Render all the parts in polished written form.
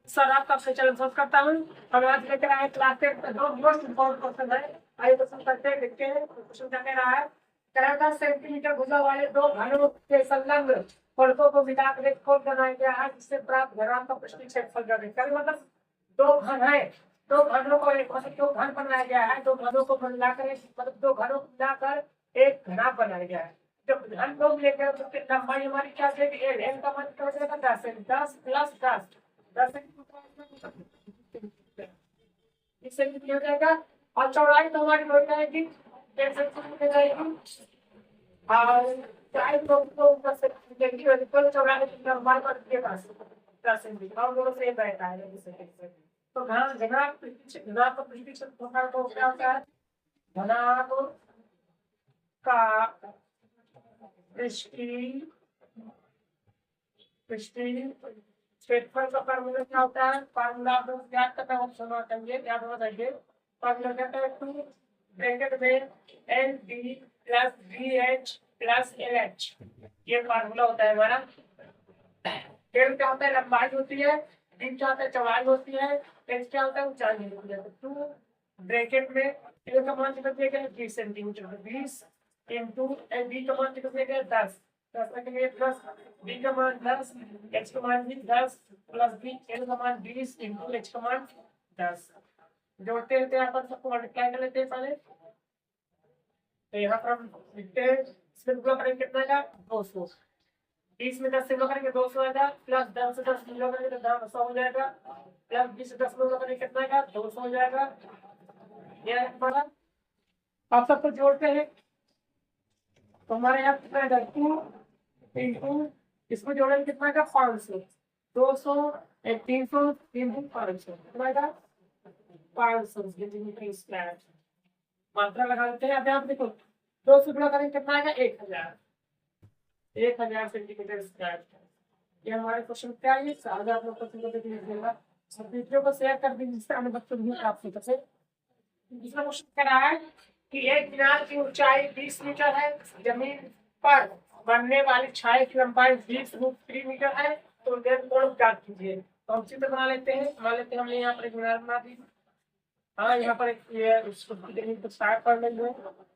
Sir आपका channel subscribe करता हूँ। और आज लेकर आए क्लास टेन का दो मोस्ट इम्पोर्टेंट क्वेश्चन है। आइए क्वेश्चन करते हैं, देखते हैं क्वेश्चन क्या कह रहा है। 13 सेंटीमीटर भुजा वाले दो घनों के संलग्न फलकों को मिलाकर एक ठोस बनाया गया है, जिससे प्राप्त घनत्व का प्रश्न क्षेत्रफल ज्ञात करें। मतलब दो घन है, दो घनों को एक मतलब दो घन बनाया गया है, दो घनों को मिलाकर मतलब दो घनों को मिलाकर एक घना बनाया गया है। जब घन को लेकर तो लंबाई हमारी क्या है, एल का मान क्या हो जाएगा 10 है, 10 प्लस 10 10 इससे कितनी हो जाएगा। और चौड़ाई तो हमारी हो जाएगी 1 सेंटीमीटर हो जाएगी। और चौड़ाई तो 10 सेंटीमीटर की कुल चौड़ाई लंबाई पर के पास 10 सेंटीमीटर और दोनों सेम रहता है जैसे। तो घना घना घना का प्रतिशत होता है, तो क्या होता है घनात्म का क्षेत्रफल का फार्मूला क्या होता है। फार्मूला आप लोग याद करना है, ऑप्शन और करिए, याद होना चाहिए। फार्मूला क्या है, 2 ब्रैकेट में L D plus B H plus L H, ये फार्मूला होता है हमारा। एल क्या होता है लंबाई होती है, डी क्या होता है चौड़ाई होती है, एच क्या होता है ऊंचाई होती है। तो 2 ब्रैकेट में एल का मान कितना दिया गया 20 सेंटीमीटर, 20 इंटू एल बी का मान कितना दिया गया 10 10 रखेंगे प्लस बी का मान 10 एच का मान भी 10 प्लस बी एल का मान 20 इंटू एच का मान 10। जोड़ते हैं यहाँ पर सबको मल्टीप्लाई कर लेते हैं पहले। तो यहाँ पर हम लिखते हैं सिंपल करेंगे कितना आएगा 200, 20 में 10 से गुणा करेंगे 200 आएगा, प्लस 10 से 10 गुणा करेंगे तो 100 हो जाएगा, प्लस 20 से 10 गुणा करेंगे कितना आएगा 200 हो जाएगा। ये हमारा आप सबको जोड़ते हैं तो हमारे यहाँ कितना आएगा 2 इंटू इसको जोड़ेंगे कितना आएगा 500, 200 300 इंटू 500 कितना आएगा 500 सेंटीमीटर स्क्वायर। मात्रा लगा देते हैं। अब आप देखो 200 गुणा करेंगे कितना आएगा 1000 सेंटीमीटर स्क्वायर। ये हमारे क्वेश्चन क्या है, अगर आप लोग क्वेश्चन को देख लीजिएगा, सब वीडियो को शेयर कर दीजिए जिससे अन्य बच्चों भी प्राप्त हो सके। दूसरा क्वेश्चन कह रहा है कि एक मीनार की ऊंचाई 20 मीटर है, जमीन पर बनने वाली छाया की लंबाई 20√3 मीटर है, तो कोण ज्ञात कीजिए। तो हम चित्र बना लेते हैं, हमने यहाँ पर एक मीनार बना दी। हाँ यहाँ पर एक ये उसको तो स्टार्ट कर लेंगे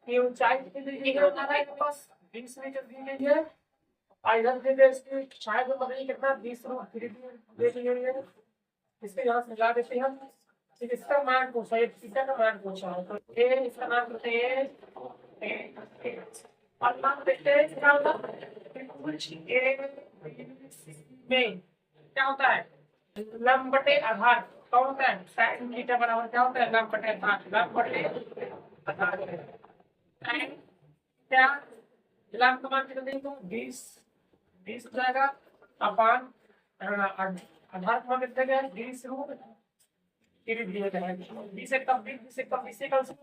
कि ऊंचाई कितनी दी गई है, बस 20 मीटर दी गई है। और इधर दे दे इसकी छाया को पता नहीं कितना 20√3 दे दी गई है। इसके यहाँ से मिला देते हैं हम। इसका मान पूछा है, थीटा का मान पूछा है, तो ए इसका मान पूछते हैं और मान देखते हैं क्या होता है में क्या होता है लंब बटे आधार कौन होता है sin थीटा बराबर क्या होता है लंब बटे आधार, लंब बटे आधार sin क्या लंब का मान कितना देंगे 20 हो जाएगा अपान आधार का मान कितना गया 20√3 दिया गया है। 20 से कम 20 से कम इससे कम से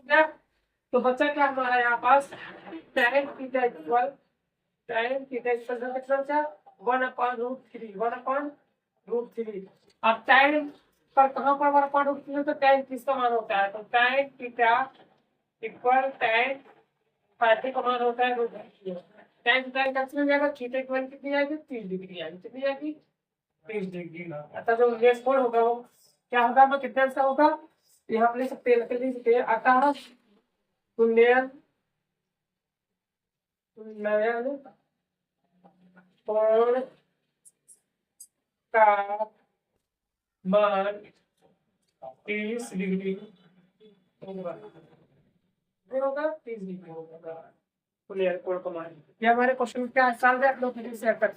तो बच्चा क्या हमारा यहाँ पास tan थीटा इक्वल कितना 1/√3 अब tan पर कहाँ पर 1/√3 तो tan किसका मान होता है, तो tan theta equal tan five का मान होता है √3। tan थीटा कैंसिल हो जाएगा, थीटा इक्वल कितनी आएगी 30 डिग्री आएगी, कितनी आएगी 30 डिग्री। अतः जो लेस कोण होगा वो क्या होगा, मैं कितने आंसर होगा यहाँ पर लिख सकते हैं अतः तुल्यन कोण का मान 30 डिग्री होगा, 30 डिग्री होगा तुल्यन कोण का मान। ये हमारे क्वेश्चन क्या सॉल्व है, आप लोग शेयर कर